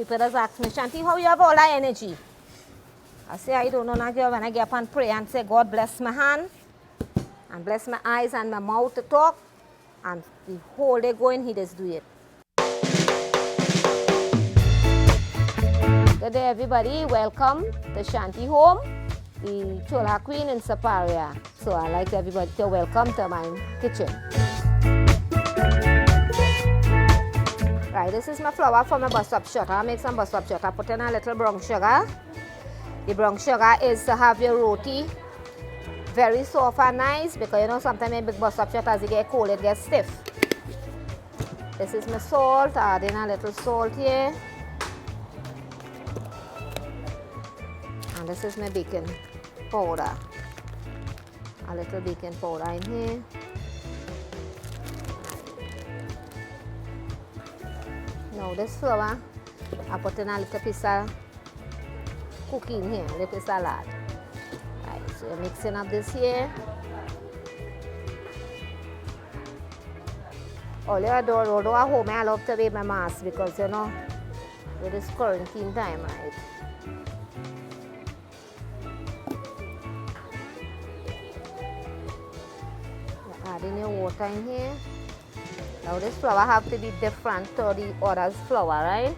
People just ask me, Shanty, how you have all that energy? I say, I don't know, girl, when I get up and pray and say, God bless my hand and bless my eyes and my mouth to talk, and the whole day going, he just do it. Good day, everybody. Welcome to Shanty home, the Chulha Queen in Siparia. So I'd like everybody to welcome to my kitchen. Right, this is my flour for my Up Shut. I'll make some Up Shut. I put in a little brown sugar. The brown sugar is to have your roti very soft and nice, because you know sometimes in big Up Shut, as it get cold, it gets stiff. This is my salt. I add in a little salt here. And this is my baking powder. A little baking powder in here. Now this flour, I put in a little piece of cookie in here, a little piece of salad. Right, so you're mixing up this here. All you do, although at home I love to wear my mask, because you know, with this quarantine time, right? Adding your water in here. Now this flour have to be different to the other flour, right?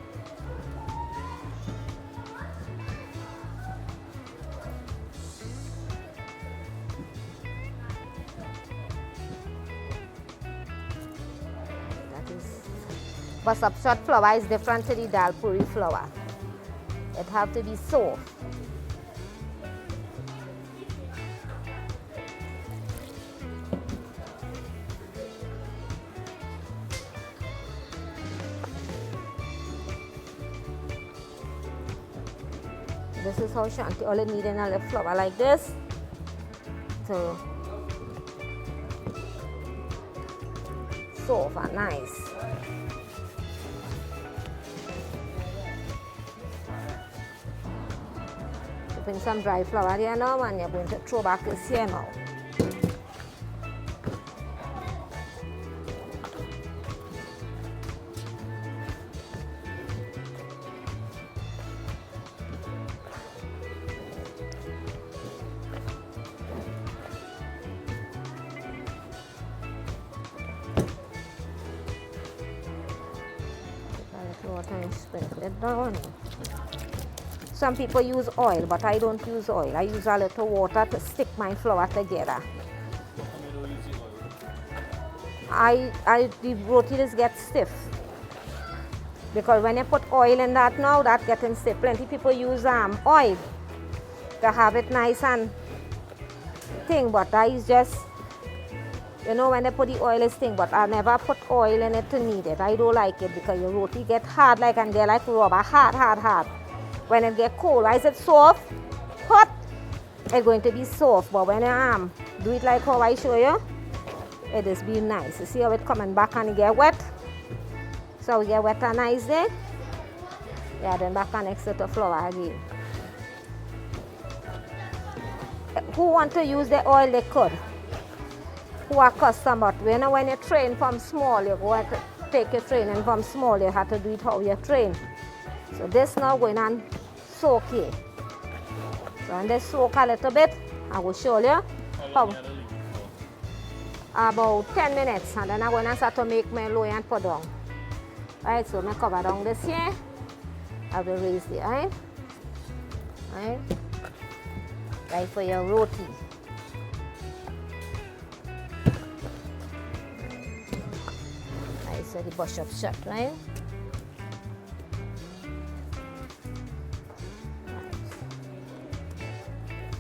But Up Shut flour is different to the dal puri flour. It have to be soft. This is how Shanty, all you need in a little flour like this. So soft and nice. Putting some dry flour here now, and you're going to throw back this here now. Water and sprinkle it down. Some people use oil, but I don't use oil. I use a little water to stick my flour together. The roti just gets stiff, because when you put oil in that now, that's getting stiff. Plenty people use oil to have it nice and thing, but I just, you know, when they put the oil is thing, but I never put oil in it to knead it. I don't like it, because your roti get hard, like, and get like rubber, hard. When it get cold, why is it soft? Hot, it's going to be soft. But when you do it like how I show you, it is be nice. You see how it coming back and it get wet? So we get wet and nice there. Yeah, then back and next to the flour again. Who want to use the oil, they could. Who are custom, but when you train from small, you go to take your training from small, you have to do it how you train. So this now going on soak here. So when they soak a little bit, I will show you how. About 10 minutes, and then I'm going to start to make my low and put down. Right, so I cover down this here. I will raise the eye. Right for your roti. Right, so the brush up shut, right?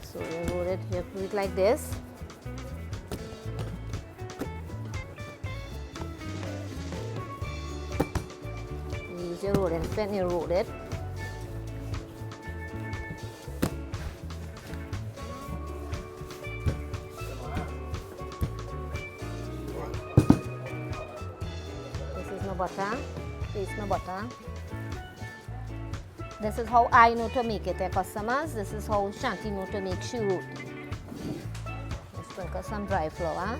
So you roll it, you do it like this. You use your rolling pin, you roll it. This is no butter. This is no butter. This is how I know to make it, customers. This is how Shanty know to make shoe roti. Sprinkle some dry flour.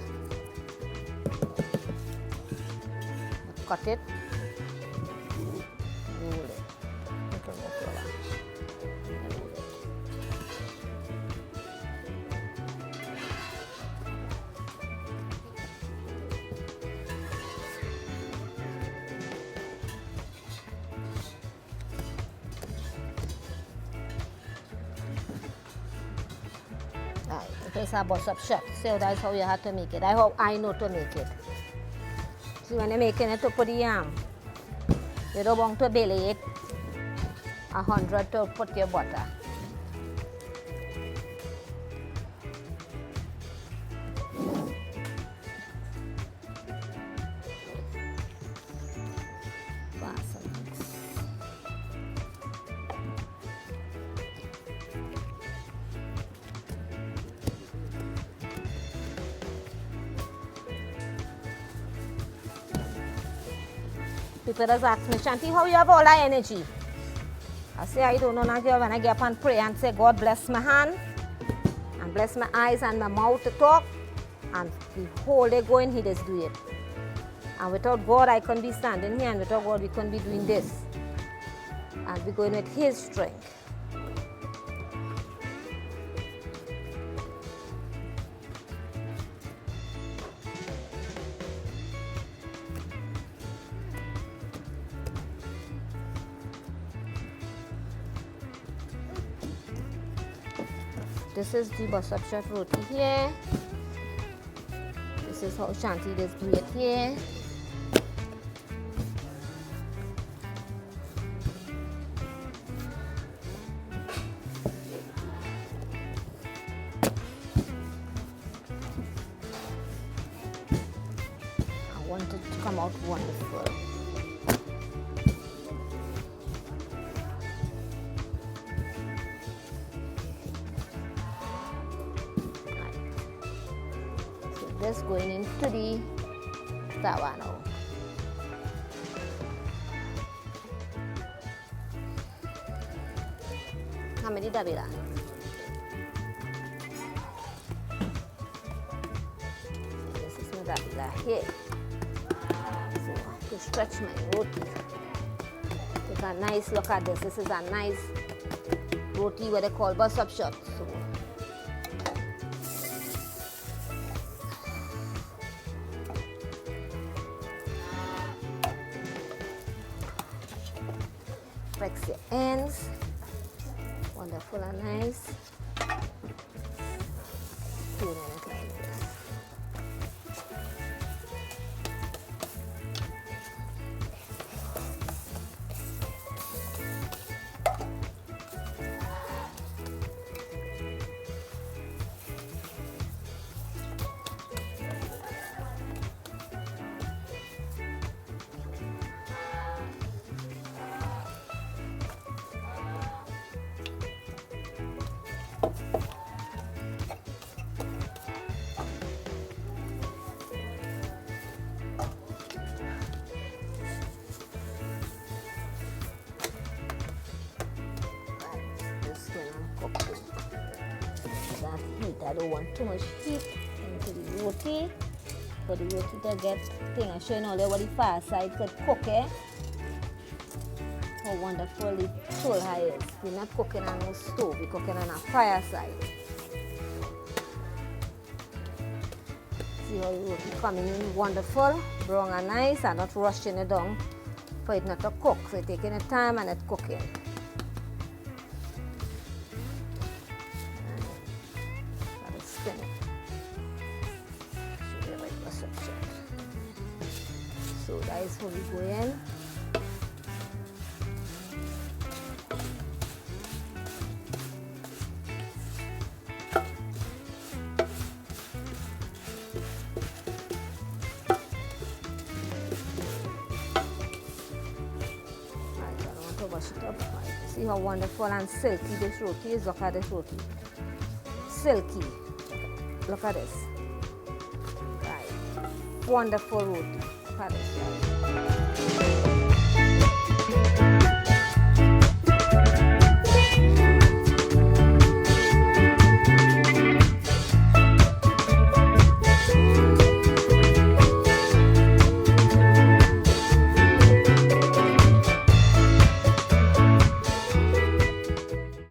Cut it. Roll it. It's a bust up shut. So that's how you have to make it. I hope I know to make it. See, when you're making it to put the yam, you don't want to belly it 100 to put your butter. People just ask me, Shanty, how you have all that energy? I say, I don't know, now when I get up and pray and say, God bless my hand, and bless my eyes and my mouth to talk, and the whole day going, He just do it. And without God, I couldn't be standing here, and without God, we couldn't be doing this. And we're going with His strength. This is the bust up shut roti here. This is how Shanty does do it here. I want it to come out wonderful. This going into the tawa now. How many dabila? This is my dabila here. So to stretch my roti. Take a nice look at this. This is a nice roti what they call bust up shut. So flex your ends, wonderful and nice. Doing it like this. I don't want too much heat into the roti, for the roti to get thing. I'm showing all what the far side could cook, eh? How wonderful the chulha is. We're not cooking on a stove, we're cooking on a fireside. See how the roti coming in wonderful, brown and nice, and not rushing it down for it not to cook. So you're taking the time and it's cooking. So that is how we go in. I don't want to wash it up. See how wonderful and silky this roti is. Look at this roti. Silky. Look at this. Right. Wonderful roti. Look at this. Right.